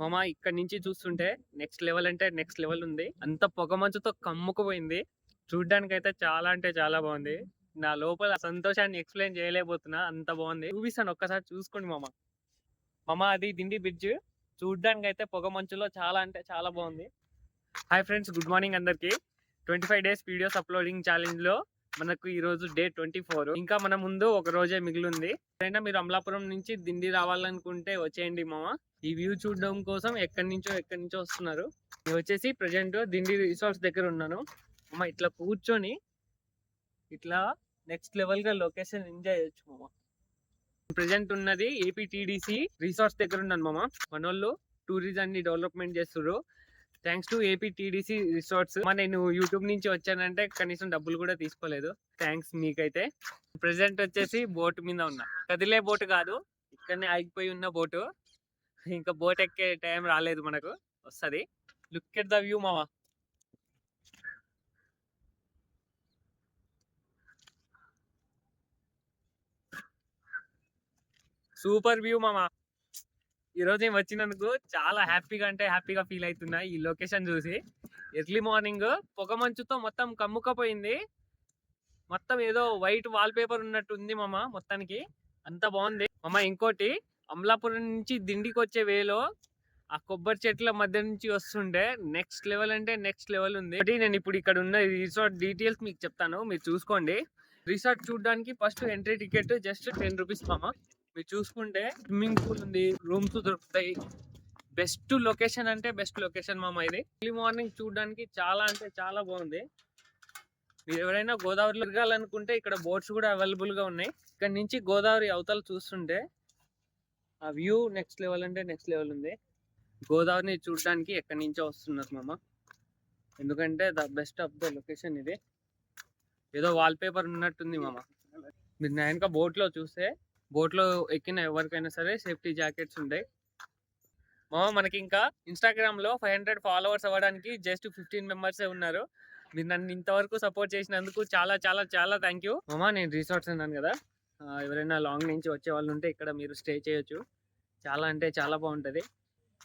మామ ఇక్కడ నుంచి చూస్తుంటే నెక్స్ట్ లెవెల్ అంటే నెక్స్ట్ లెవెల్ ఉంది. అంత పొగ మంచుతో కమ్ముకుపోయింది. చూడ్డానికి అయితే చాలా అంటే చాలా బాగుంది. నా లోపల సంతోషాన్ని ఎక్స్ప్లెయిన్ చేయలేకపోతున్నా, అంత బాగుంది. చూపిస్తాను, ఒక్కసారి చూసుకోండి మామ. మామ అది దిండి బ్రిడ్జ్. చూడ్డానికి అయితే పొగ మంచులో చాలా అంటే చాలా బాగుంది. హాయ్ ఫ్రెండ్స్, గుడ్ మార్నింగ్ అందరికి. 25 days వీడియోస్ అప్లోడింగ్ ఛాలెంజ్ లో మనకు ఈ రోజు డే 24. ఇంకా మన ముందు ఒక రోజే మిగిలింది. అయినా మీరు అమలాపురం నుంచి దిండి రావాలనుకుంటే వచ్చేయండి మామ. ఈ వ్యూ చూడడం కోసం ఎక్కడి నుంచో వస్తున్నారు. నేను వచ్చేసి ప్రజెంట్ దిండి రిసార్ట్స్ దగ్గర ఉన్నాను మామ. ఇట్లా కూర్చొని ఇట్లా నెక్స్ట్ లెవెల్ గా లొకేషన్ ఎంజాయ్ చేయొచ్చు మామ. ప్రజెంట్ ఉన్నది ఏపీటీడీసీ రిసార్ట్స్ దగ్గర ఉన్నాను మామ. మనోళ్ళు టూరిజం ని డెవలప్మెంట్ చేస్తున్నారు. Thanks to APTDC resorts. నేను యూట్యూబ్ నుంచి వచ్చానంటే కనీసం డబ్బులు కూడా తీసుకోలేదు. థ్యాంక్స్ మీకైతే. ప్రెసెంట్ వచ్చేసి బోట్ మీద ఉన్నా. కదిలే బోట్ కాదు, ఇక్కడనే ఆగిపోయి ఉన్న బోటు. ఇంకా బోట్ ఎక్కే టైం రాలేదు, మనకు వస్తుంది. లుక్ ఎట్ ద వ్యూ మావా. సూపర్ వ్యూ మామా. ఈరోజు నేను వచ్చినందుకు చాలా హ్యాపీగా అంటే హ్యాపీగా ఫీల్ అవుతున్నా. ఈ లొకేషన్ చూసి ఎర్లీ మార్నింగ్ పొగ మంచుతో మొత్తం కమ్ముకపోయింది. మొత్తం ఏదో వైట్ వాల్ పేపర్ ఉన్నట్టు ఉంది మామ. మొత్తానికి అంత బాగుంది మామ. ఇంకోటి, అమలాపురం నుంచి దిండికి వచ్చే వేలో ఆ కొబ్బరి చెట్ల మధ్య నుంచి వస్తుంటే నెక్స్ట్ లెవెల్ అంటే నెక్స్ట్ లెవెల్ ఉంది. నేను ఇప్పుడు ఇక్కడ ఉన్న రిసార్ట్ డీటెయిల్స్ మీకు చెప్తాను, మీరు చూసుకోండి. రిసార్ట్ చూడడానికి first entry ticket just 10 rupees మామ. మీరు చూసుకుంటే స్విమ్మింగ్ పూల్ ఉంది, రూమ్స్ దొరుకుతాయి. బెస్ట్ లొకేషన్ అంటే బెస్ట్ లొకేషన్ మామ ఇది. ఎర్లీ మార్నింగ్ చూడడానికి చాలా అంటే చాలా బాగుంది. మీరు ఎవరైనా గోదావరిలో తిరగాలనుకుంటే ఇక్కడ బోట్స్ కూడా అవైలబుల్ గా ఉన్నాయి. ఇక్కడ నుంచి గోదావరి అవతల చూస్తుంటే ఆ వ్యూ నెక్స్ట్ లెవెల్ అంటే నెక్స్ట్ లెవెల్ ఉంది. గోదావరిని చూడడానికి ఎక్కడి నుంచో వస్తున్నారు మామ. ఎందుకంటే the best of the location ఇది. ఏదో వాల్ పేపర్ ఉన్నట్టుంది మామ. మీరు వెనక బోట్లో చూస్తే, బోట్లో ఎక్కిన ఎవరికైనా సరే సేఫ్టీ జాకెట్స్ ఉంటాయి మామ. మనకి ఇంకా ఇన్స్టాగ్రామ్ లో 500 ఫాలోవర్స్ అవ్వడానికి జస్ట్ 15 మెంబర్సే ఉన్నారు. మీరు నన్ను ఇంతవరకు సపోర్ట్ చేసినందుకు చాలా చాలా చాలా థ్యాంక్ యూ మామ. నేను రిసార్ట్స్ అన్నాను కదా, ఎవరైనా లాంగ్ నుంచి వచ్చే వాళ్ళు ఉంటే ఇక్కడ మీరు స్టే చేయొచ్చు. చాలా అంటే చాలా బాగుంటుంది.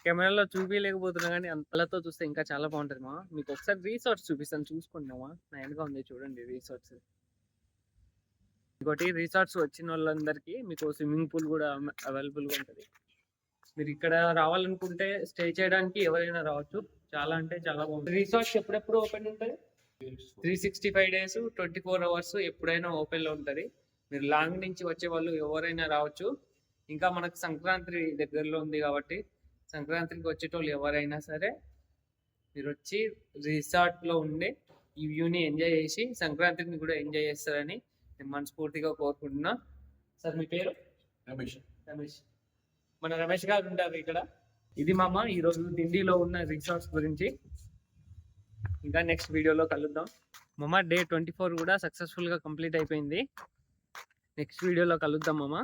కెమెరాలో చూపించలేకపోతున్నా కానీ అంతలతో చూస్తే ఇంకా చాలా బాగుంటుంది మా. మీకు ఒకసారి రిసార్ట్స్ చూపిస్తాను, చూసుకోండి మా. నా వెనక ఉంది చూడండి రిసార్ట్స్. ఇంకోటి, రిసార్ట్స్ వచ్చిన వాళ్ళందరికీ మీకు స్విమ్మింగ్ పూల్ కూడా అవైలబుల్గా ఉంటుంది. మీరు ఇక్కడ రావాలనుకుంటే స్టే చేయడానికి ఎవరైనా రావచ్చు. చాలా అంటే చాలా బాగుంటుంది. రిసార్ట్స్ ఎప్పుడెప్పుడు ఓపెన్ ఉంటుంది? 365 days 24 hours ఎప్పుడైనా ఓపెన్లో ఉంటుంది. మీరు లాంగ్ నుంచి వచ్చే వాళ్ళు ఎవరైనా రావచ్చు. ఇంకా మనకు సంక్రాంతి దగ్గరలో ఉంది కాబట్టి సంక్రాంతికి వచ్చేటోళ్ళు ఎవరైనా సరే మీరు వచ్చి రిసార్ట్లో ఉండి ఈ వ్యూని ఎంజాయ్ చేసి సంక్రాంతిని కూడా ఎంజాయ్ చేస్తారని నేను మనస్ఫూర్తిగా కోరుకుంటున్నా. సార్ మీ పేరు? రమేష్. రమేష్, మన రమేష్ గారు ఉంటారు ఇక్కడ. ఇది మామ ఈరోజు దిండిలో ఉన్న రిసార్ట్స్ గురించి. ఇంకా నెక్స్ట్ వీడియోలో కలుద్దాం మామ. డే 24 కూడా సక్సెస్ఫుల్గా కంప్లీట్ అయిపోయింది. నెక్స్ట్ వీడియోలో కలుద్దాం మామ.